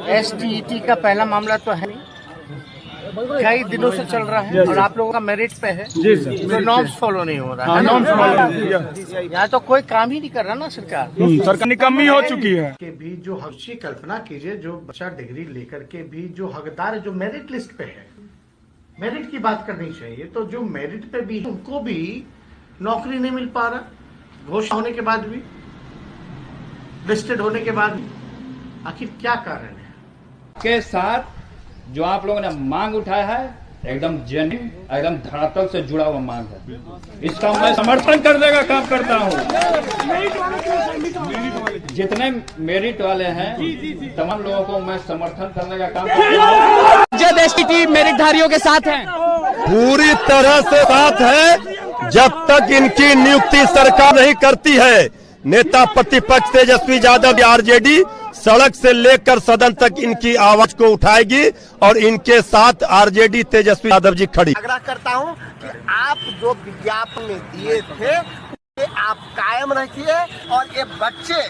STET का पहला मामला तो है नहीं, कई दिनों से चल रहा है और आप लोगों का मेरिट पे है तो नॉर्म्स फॉलो नहीं हो रहा है। यहाँ तो कोई काम ही नहीं कर रहा ना सरकार निकम्मी हो चुकी है के भी जो हर्षी कल्पना कीजिए, जो बच्चा डिग्री लेकर के भी जो हकदार है, जो मेरिट लिस्ट पे है, मेरिट की बात करनी चाहिए, तो जो मेरिट पे भी उनको भी नौकरी नहीं मिल पा रहा, घोषणा होने के बाद भी, लिस्टेड होने के बाद भी। आखिर क्या कारण है? के साथ जो आप लोगों ने मांग उठाया है एकदम जेन्युइन, एकदम धरातल से जुड़ा हुआ मांग है, इसका मैं समर्थन करने का काम करता हूँ। जितने मेरिट वाले हैं तमाम लोगों को मैं समर्थन करने का काम करता हूँ। जब एसटीईटी मेरिटधारियों के साथ हैं, पूरी तरह से साथ है। जब तक इनकी नियुक्ति सरकार नहीं करती है, नेता प्रतिपक्ष तेजस्वी यादव आरजेडी सड़क से लेकर सदन तक इनकी आवाज को उठाएगी और इनके साथ आरजेडी तेजस्वी यादव जी खड़ी। आग्रह करता हूं कि आप जो विज्ञापन में दिए थे ये आप कायम रखिए और ये बच्चे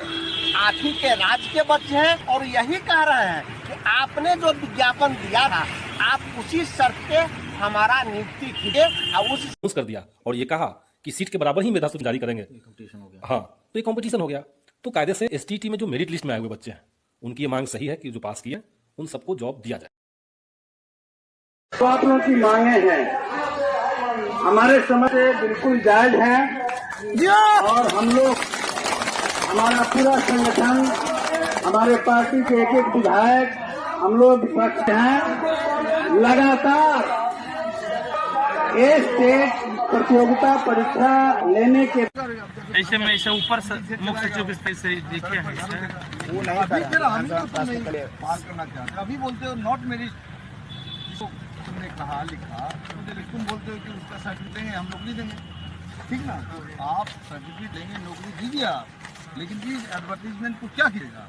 8वीं के राज्य के बच्चे हैं और यही कह रहे हैं कि आपने जो विज्ञापन दिया था आप उसी शर्त पे हमारा नियुक्ति कीजिए और उस कर दिया और ये कहा कि सीट के बराबर ही मेधा सूची जारी करेंगे। हाँ, तो ये कंपटीशन हो गया। तो कायदे से एसटीईटी में जो मेरिट लिस्ट में आए हुए बच्चे हैं उनकी ये मांग सही है कि जो पास किए उन सबको जॉब दिया जाए। तो आप लोगों की मांगे हैं हमारे समझ से बिल्कुल जायज है और हम लोग, हमारा पूरा संगठन, हमारे पार्टी के एक विधायक, हम लोग विपक्ष हैं, लगातार स्टेट प्रतियोगिता परीक्षा लेने के ऐसे में ऐसे ऊपर मुख्य सचिव से देखे हैं वो नहीं पार करना चाहते अभी बोलते हो नॉट मेरिट। तुमने कहा लिखा तुम बोलते हो कि उसका सर्टिफिकेट देंगे, हम नौकरी देंगे, ठीक ना? आप सर्टिफिकेट देंगे, नौकरी दीजिए आप, लेकिन प्लीज एडवर्टीजमेंट को क्या कीजिएगा?